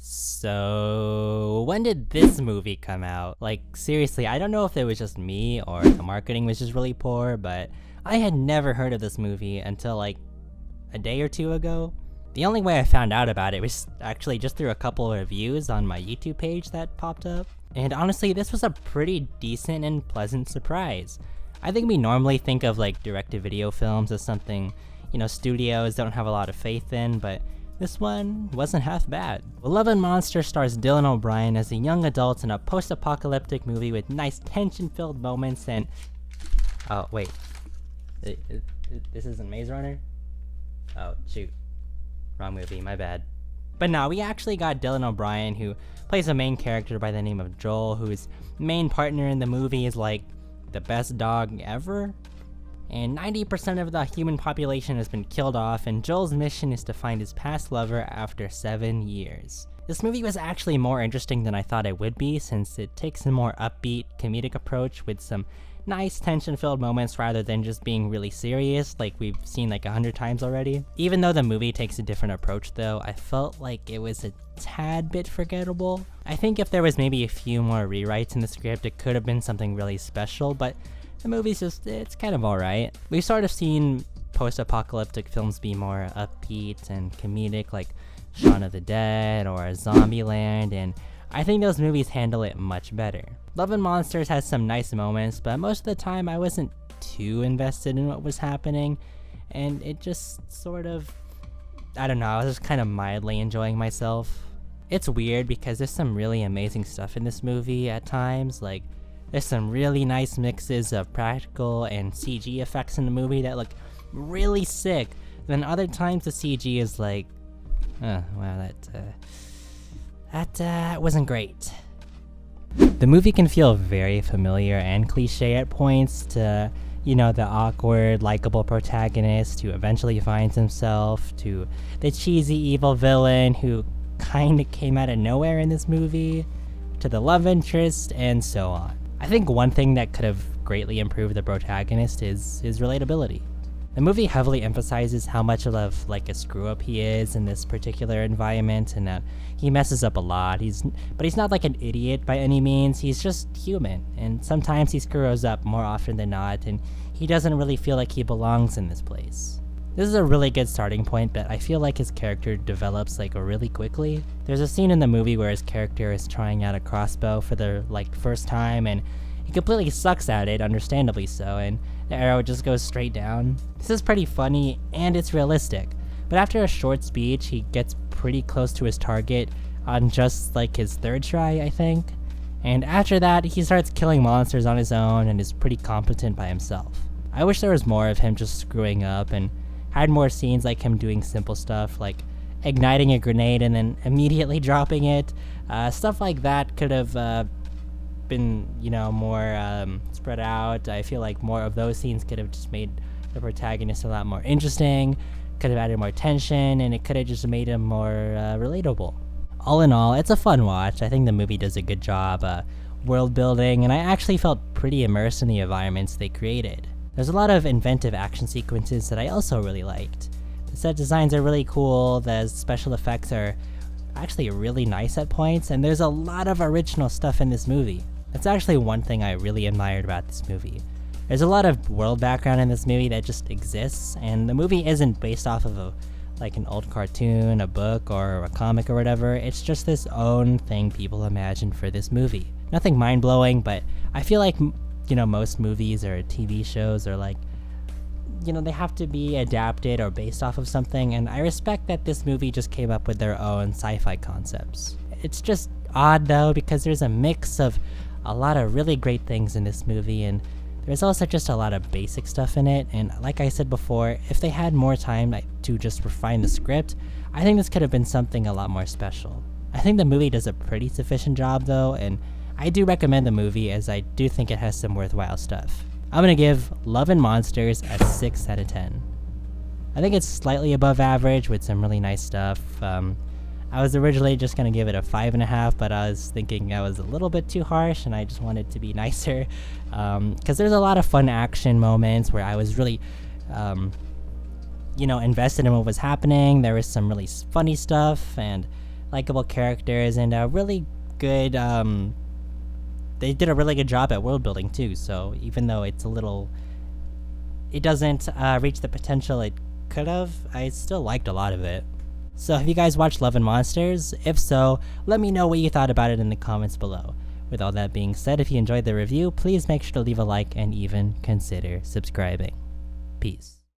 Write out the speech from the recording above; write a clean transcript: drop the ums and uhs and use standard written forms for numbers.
So, when did this movie come out? Like, seriously, I don't know if it was just me or the marketing was just really poor, but I had never heard of this movie until like a day or two ago. The only way I found out about it was actually just through a couple of reviews on my YouTube page that popped up. And honestly, this was a pretty decent and pleasant surprise. I think we normally think of like direct-to-video films as something, studios don't have a lot of faith in, but this one wasn't half bad. Love and Monsters stars Dylan O'Brien as a young adult in a post-apocalyptic movie with nice tension-filled moments and... Oh, wait. This isn't Maze Runner? Oh, shoot. Wrong movie, my bad. But no, we actually got Dylan O'Brien, who plays a main character by the name of Joel, whose main partner in the movie is like the best dog ever. And 90% of the human population has been killed off, and Joel's mission is to find his past lover after 7 years. This movie was actually more interesting than I thought it would be, since it takes a more upbeat, comedic approach with some nice tension-filled moments rather than just being really serious like we've seen like 100 times already. Even though the movie takes a different approach though, I felt like it was a tad bit forgettable. I think if there was maybe a few more rewrites in the script, it could have been something really special, but the movie's it's kind of alright. We've sort of seen post-apocalyptic films be more upbeat and comedic like Shaun of the Dead or Zombieland, and I think those movies handle it much better. Love and Monsters has some nice moments, but most of the time I wasn't too invested in what was happening, and it just sort of, I don't know, I was just kind of mildly enjoying myself. It's weird because there's some really amazing stuff in this movie at times, like there's some really nice mixes of practical and CG effects in the movie that look really sick. Then other times the CG is like, oh, wow, that wasn't great. The movie can feel very familiar and cliche at points to, the awkward, likable protagonist who eventually finds himself, to the cheesy evil villain who kinda came out of nowhere in this movie, to the love interest, and so on. I think one thing that could have greatly improved the protagonist is his relatability. The movie heavily emphasizes how much of like a screw-up he is in this particular environment, and that he messes up a lot. But he's not like an idiot by any means. He's just human, and sometimes he screws up more often than not, and he doesn't really feel like he belongs in this place. This is a really good starting point, but I feel like his character develops like really quickly. There's a scene in the movie where his character is trying out a crossbow for the first time, and he completely sucks at it, understandably so, and the arrow just goes straight down. This is pretty funny, and it's realistic, but after a short speech, he gets pretty close to his target on just like his third try, I think. And after that, he starts killing monsters on his own and is pretty competent by himself. I wish there was more of him just screwing up, and had more scenes like him doing simple stuff like igniting a grenade and then immediately dropping it. Stuff like that could have been, more spread out. I feel like more of those scenes could have just made the protagonist a lot more interesting, could have added more tension, and it could have just made him more relatable. All in all, it's a fun watch. I think the movie does a good job world building, and I actually felt pretty immersed in the environments they created. There's a lot of inventive action sequences that I also really liked. The set designs are really cool, the special effects are actually really nice at points, and there's a lot of original stuff in this movie. That's actually one thing I really admired about this movie. There's a lot of world background in this movie that just exists, and the movie isn't based off of an old cartoon, a book, or a comic or whatever. It's just this own thing people imagined for this movie. Nothing mind-blowing, but I feel like most movies or TV shows are they have to be adapted or based off of something, and I respect that this movie just came up with their own sci-fi concepts. It's just odd though, because there's a mix of a lot of really great things in this movie, and there's also just a lot of basic stuff in it, and like I said before, if they had more time to just refine the script, I think this could have been something a lot more special. I think the movie does a pretty sufficient job though, and I do recommend the movie as I do think it has some worthwhile stuff. I'm gonna give Love and Monsters a 6 out of 10. I think it's slightly above average with some really nice stuff. I was originally just gonna give it a 5.5, but I was thinking that was a little bit too harsh, and I just wanted to be nicer. Because there's a lot of fun action moments where I was really, invested in what was happening. There was some really funny stuff, and likable characters, and a really good, they did a really good job at world building too, so even though it doesn't reach the potential it could have, I still liked a lot of it. So have you guys watched Love and Monsters? If so, let me know what you thought about it in the comments below. With all that being said, if you enjoyed the review, please make sure to leave a like and even consider subscribing. Peace.